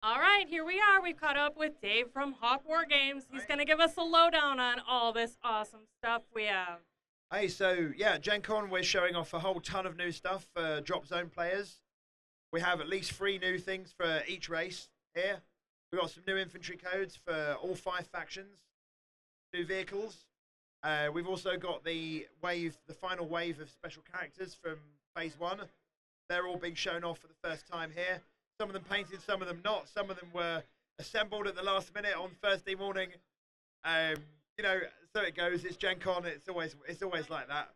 All right, here we are. We've caught up with Dave from Hawk Wargames. He's going to give us a lowdown on all this awesome stuff we have. Hey, so yeah, Gen Con, we're showing off a whole ton of new stuff for Drop Zone players. We have at least 3 new things for each race here. We've got some new infantry codes for all 5 factions, new vehicles. We've also got the final wave of special characters from Phase 1. They're all being shown off for the first time here. Some of them painted, some of them not. Some of them were assembled at the last minute on Thursday morning. You know, so it goes. It's Gen Con. It's always like that.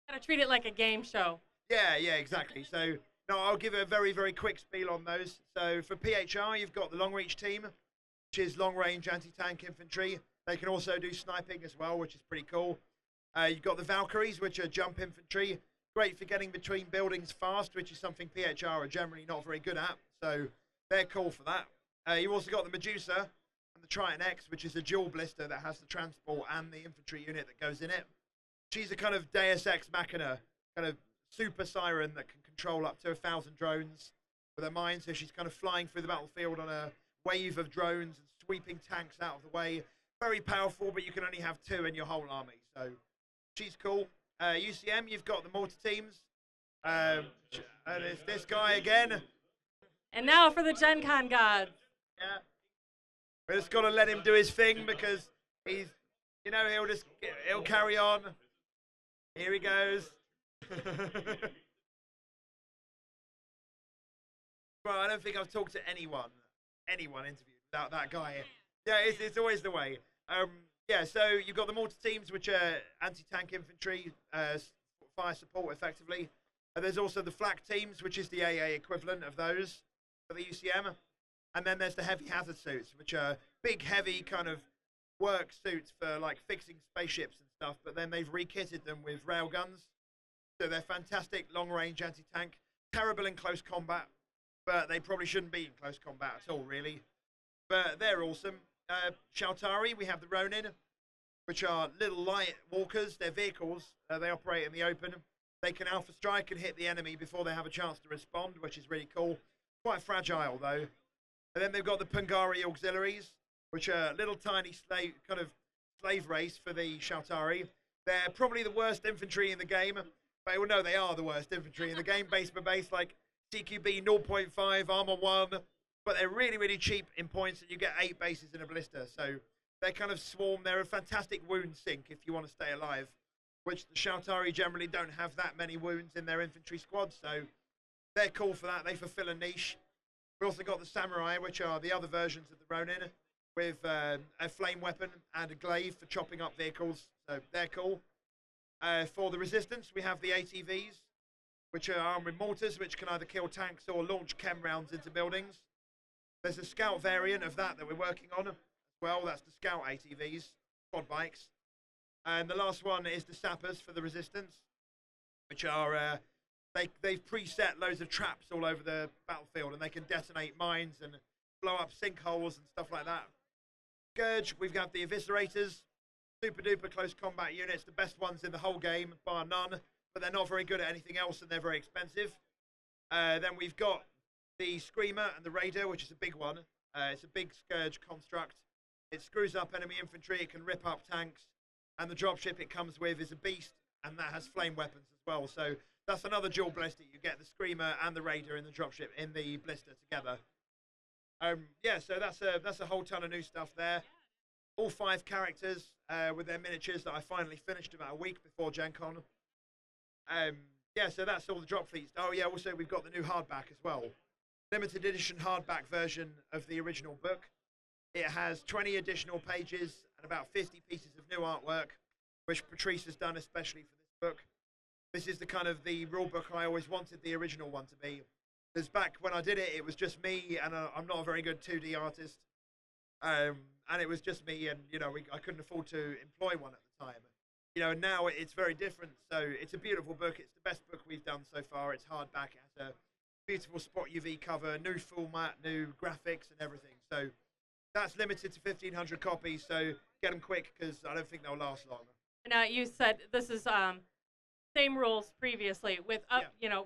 Gotta treat it like a game show. Yeah, exactly. So no, I'll give a very, very quick spiel on those. So for PHR, you've got the long reach team, which is long range anti-tank infantry. They can also do sniping as well, which is pretty cool. You've got the Valkyries, which are jump infantry. Great for getting between buildings fast, which is something PHR are generally not very good at. So they're cool for that. You've also got the Medusa and the Triton X, which is a dual blister that has the transport and the infantry unit that goes in it. She's a kind of Deus Ex Machina, kind of super siren that can control up to 1,000 drones with her mind. So she's kind of flying through the battlefield on a wave of drones and sweeping tanks out of the way. Very powerful, but you can only have 2 in your whole army. So she's cool. UCM, you've got the mortar teams. And it's this guy again. And now for the Gen Con gods. Yeah. We just got to let him do his thing because he's, he'll carry on. Here he goes. Well, I don't think I've talked to anyone interviewed without that guy. Yeah, it's always the way. Yeah, so you've got the mortar teams, which are anti-tank infantry, fire support effectively. There's also the flak teams, which is the AA equivalent of those for the UCM. And then there's the heavy hazard suits, which are big, heavy kind of work suits for like fixing spaceships and stuff. But then they've re-kitted them with railguns. So they're fantastic long-range anti-tank, terrible in close combat, but they probably shouldn't be in close combat at all, really. But they're awesome. Shaltari, we have the Ronin, which are little light walkers. They're vehicles. They operate in the open. They can alpha strike and hit the enemy before they have a chance to respond, which is really cool. Quite fragile, though. And then they've got the Pungari Auxiliaries, which are little tiny slave race for the Shaltari. They're probably the worst infantry in the game. But well, no, they are the worst infantry in the game, base by base, like CQB 0.5, armor 1. But they're really, really cheap in points, and you get 8 bases in a blister. So they kind of swarm. They're a fantastic wound sink if you want to stay alive, which the Shaltari generally don't have that many wounds in their infantry squad. So they're cool for that. They fulfill a niche. We've also got the Samurai, which are the other versions of the Ronin, with a flame weapon and a glaive for chopping up vehicles. So they're cool. For the Resistance, we have the ATVs, which are armed with mortars, which can either kill tanks or launch chem rounds into buildings. There's a scout variant of that we're working on as well. That's the scout ATVs, quad bikes. And the last one is the sappers for the Resistance, which are, they've preset loads of traps all over the battlefield, and they can detonate mines and blow up sinkholes and stuff like that. Scourge, we've got the Eviscerators, super duper close combat units, the best ones in the whole game, bar none, but they're not very good at anything else and they're very expensive. Then we've got the Screamer and the Raider, which is a big one. It's a big Scourge construct. It screws up enemy infantry, it can rip up tanks, and the dropship it comes with is a beast, and that has flame weapons as well. So that's another dual blister. You get the Screamer and the Raider in the dropship in the blister together. Yeah, so that's a whole ton of new stuff there. All 5 characters with their miniatures that I finally finished about a week before Gen Con. Yeah, so that's all the Dropfleet. Oh yeah, also we've got the new hardback as well. Limited edition hardback version of the original book. It has 20 additional pages and about 50 pieces of new artwork, which Patrice has done especially for this book. This is the kind of the rule book I always wanted the original one to be. Because back when I did it, it was just me, and I'm not a very good 2D artist. And it was just me, and I couldn't afford to employ one at the time. Now it's very different. So it's a beautiful book. It's the best book we've done so far. It's hardback. It has a beautiful Spot UV cover, new format, new graphics, and everything. So that's limited to 1,500 copies. So get them quick because I don't think they'll last long. Now you said this is same rules previously with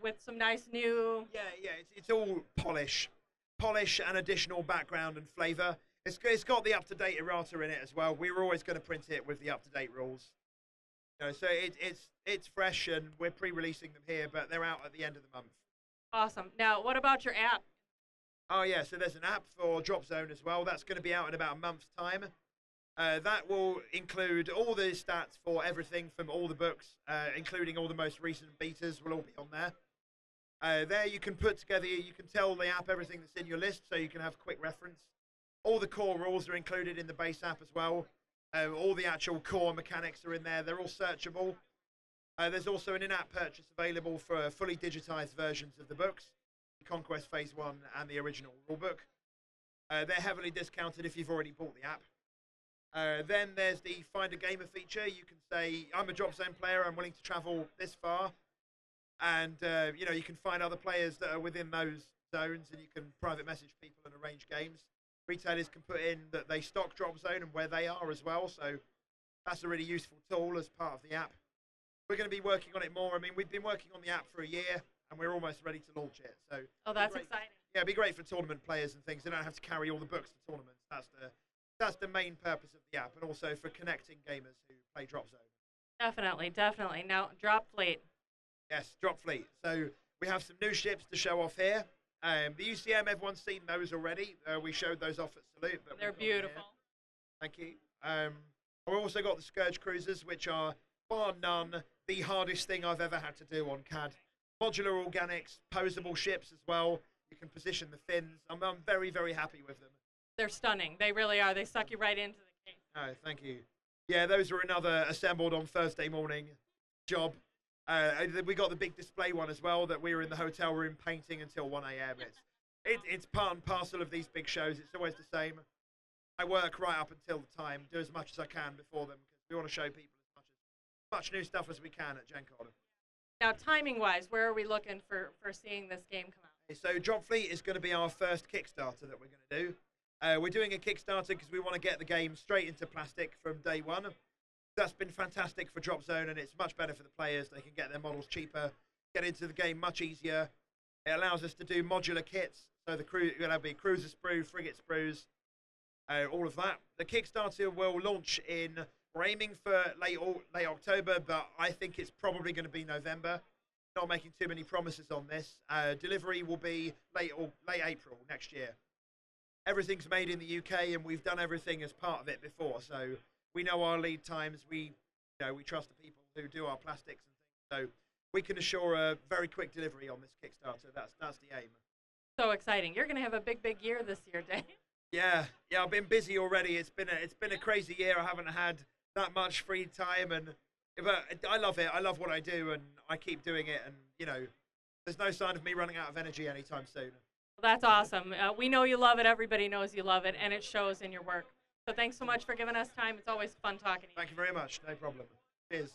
with some nice new. Yeah, it's all polish. polish and additional background and flavor. It's got the up-to-date errata in it as well. We were always going to print it with the up-to-date rules. You know, so it's fresh, and we're pre-releasing them here, but they're out at the end of the month. Awesome. Now, what about your app? Oh yeah, so there's an app for Dropzone as well. That's going to be out in about a month's time. That will include all the stats for everything from all the books, including all the most recent betas will all be on there. There you can put together, you can tell the app everything that's in your list, so you can have quick reference. All the core rules are included in the base app as well. All the actual core mechanics are in there. They're all searchable. There's also an in-app purchase available for fully digitized versions of the books, Conquest Phase 1 and the original rulebook. They're heavily discounted if you've already bought the app. Then there's the Find a Gamer feature. You can say, I'm a Dropzone player, I'm willing to travel this far. And you know, you can find other players that are within those zones, and you can private message people and arrange games. Retailers can put in that they stock Dropzone and where they are as well, so that's a really useful tool as part of the app. We're going to be working on it more. I mean, we've been working on the app for a year, and we're almost ready to launch it. So oh, that's exciting. Yeah, it'd be great for tournament players and things. They don't have to carry all the books to tournaments. That's the main purpose of the app, and also for connecting gamers who play Dropzone. Definitely, definitely. Now, Dropfleet. Yes, Dropfleet. So we have some new ships to show off here. The UCM, everyone's seen those already. We showed those off at Salute. But they're beautiful. Thank you. We've also got the Scourge cruisers, which are, bar none, the hardest thing I've ever had to do on CAD. Modular organics, posable ships as well. You can position the fins. I'm very, very happy with them. They're stunning. They really are. They suck you right into the case. Oh, thank you. Yeah, those were another assembled on Thursday morning job. We got the big display one as well that we were in the hotel room painting until 1 a.m. It's part and parcel of these big shows. It's always the same. I work right up until the time, do as much as I can before them, because we want to show people as much new stuff as we can at Gen Con. Now, timing-wise, where are we looking for seeing this game come out? So Dropfleet is going to be our first Kickstarter that we're going to do. We're doing a Kickstarter because we want to get the game straight into plastic from day one. That's been fantastic for Dropzone, and it's much better for the players. They can get their models cheaper, get into the game much easier. It allows us to do modular kits, so the crew, it'll be cruiser sprue, frigate sprues, all of that. The Kickstarter will launch we're aiming for late October, but I think it's probably going to be November. Not making too many promises on this. Delivery will be late April next year. Everything's made in the UK, and we've done everything as part of it before, so we know our lead times. We trust the people who do our plastics and things, so we can assure a very quick delivery on this Kickstarter. That's the aim. So exciting! You're going to have a big year this year, Dave. Yeah. I've been busy already. It's been a crazy year. I haven't had that much free time, but I love it. I love what I do, and I keep doing it. And there's no sign of me running out of energy anytime soon. Well, that's awesome. We know you love it. Everybody knows you love it, and it shows in your work. So thanks so much for giving us time. It's always fun talking to you. Thank you very much. No problem. Cheers.